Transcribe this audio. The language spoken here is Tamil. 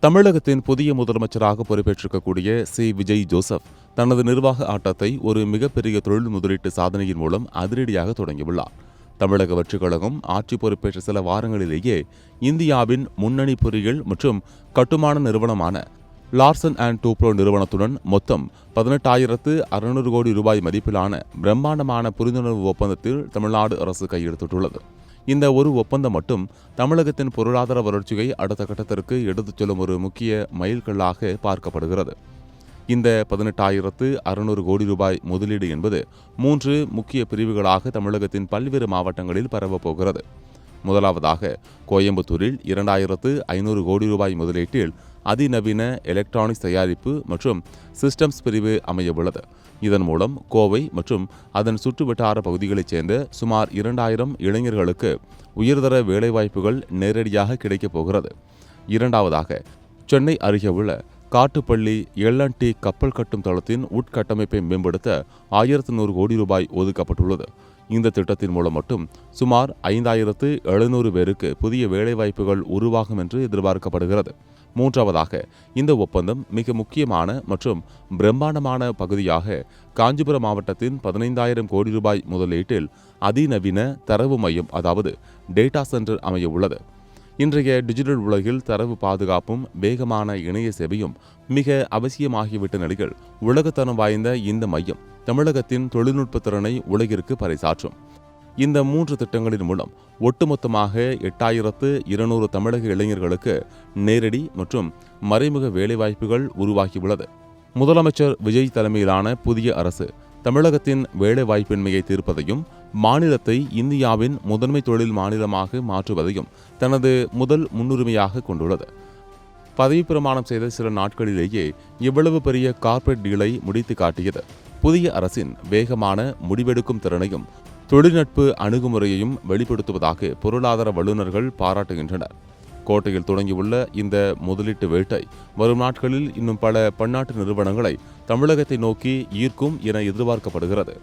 தமிழகத்தின் புதிய முதலமைச்சராக பொறுப்பேற்றிருக்கக்கூடிய விஜய் ஜோசப் தனது நிர்வாக ஆட்டத்தை ஒரு மிகப்பெரிய தொழில் முதலீட்டு சாதனையின் மூலம் அதிரடியாக தொடங்கியுள்ளார். தமிழக வெற்றிக் கழகம் ஆட்சி பொறுப்பேற்ற சில வாரங்களிலேயே இந்தியாவின் முன்னணி பொறியியல் மற்றும் கட்டுமான நிறுவனமான லார்சன் அண்ட் டூப்ரோ நிறுவனத்துடன் மொத்தம் 18,600 கோடி ரூபாய் மதிப்பிலான பிரம்மாண்டமான புரிந்துணர்வு ஒப்பந்தத்தில் தமிழ்நாடு அரசு கையெழுத்திட்டுள்ளது. இந்த ஒரு ஒப்பந்தம் மட்டும் தமிழகத்தின் பொருளாதார வளர்ச்சியை அடுத்த கட்டத்திற்கு எடுத்துச் செல்லும் ஒரு முக்கிய மைல்கல்லாக பார்க்கப்படுகிறது. இந்த 18,600 கோடி ரூபாய் முதலீடு என்பது 3 முக்கிய பிரிவுகளாக தமிழகத்தின் பல்வேறு மாவட்டங்களில் பரவப்போகிறது. முதலாவதாக கோயம்புத்தூரில் 2,500 கோடி ரூபாய் முதலீட்டில் அதிநவீன எலக்ட்ரானிக்ஸ் தயாரிப்பு மற்றும் சிஸ்டம்ஸ் பிரிவு அமையவுள்ளது. இதன் மூலம் கோவை மற்றும் அதன் சுற்றுவட்டார பகுதிகளைச் சேர்ந்த சுமார் 2,000 இளைஞர்களுக்கு உயர்தர வேலைவாய்ப்புகள் நேரடியாக கிடைக்கப் போகிறது. இரண்டாவதாக சென்னை அருகே உள்ள காட்டுப்பள்ளி எல்&டி கப்பல் கட்டும் தளத்தின் உட்கட்டமைப்பை மேம்படுத்த 1,100 கோடி ரூபாய் ஒதுக்கப்பட்டுள்ளது. இந்த திட்டத்தின் மூலம் மட்டும் சுமார் 5,700 பேருக்கு புதிய வேலைவாய்ப்புகள் உருவாகும் என்று எதிர்பார்க்கப்படுகிறது. மூன்றாவதாக இந்த ஒப்பந்தம் மிக முக்கியமான மற்றும் பிரம்மாண்டமான பகுதியாக காஞ்சிபுரம் மாவட்டத்தின் 15,000 கோடி ரூபாய் முதலீட்டில் அதிநவீன தரவு மையம் அதாவது டேட்டா சென்டர் அமைய உள்ளது. இன்றைய டிஜிட்டல் உலகில் தரவு பாதுகாப்பும் வேகமான இணைய சேவையும் மிக அவசியமாகிவிட்ட நிலையில் உலகத்தரம் வாய்ந்த இந்த மையம் தமிழகத்தின் தொழில்நுட்ப திறனை உலகிற்கு பறைசாற்றும். இந்த 3 திட்டங்களின் மூலம் ஒட்டுமொத்தமாக 8,200 தமிழக இளைஞர்களுக்கு நேரடி மற்றும் மறைமுக வேலைவாய்ப்புகள் உருவாகியுள்ளது. முதலமைச்சர் விஜய் தலைமையிலான புதிய அரசு தமிழகத்தின் வேலைவாய்ப்பின்மையை தீர்ப்பதையும் மாநிலத்தை இந்தியாவின் முதன்மை தொழில் மாநிலமாக மாற்றுவதையும் தனது முதல் முன்னுரிமையாக கொண்டுள்ளது. பதவி பிரமாணம் செய்த சில நாட்களிலேயே இவ்வளவு பெரிய கார்ப்பரேட் டீலை முடித்து காட்டியது புதிய அரசின் வேகமான முடிவெடுக்கும் திறனையும் தொழில்நுட்ப அணுகுமுறையையும் வெளிப்படுத்துவதாக பொருளாதார வல்லுநர்கள் பாராட்டுகின்றனர். கோட்டையில் தொடங்கியுள்ள இந்த முதலீட்டு வேட்டை வரும் நாட்களில் இன்னும் பல பன்னாட்டு நிறுவனங்களை தமிழகத்தை நோக்கி ஈர்க்கும் என எதிர்பார்க்கப்படுகிறது.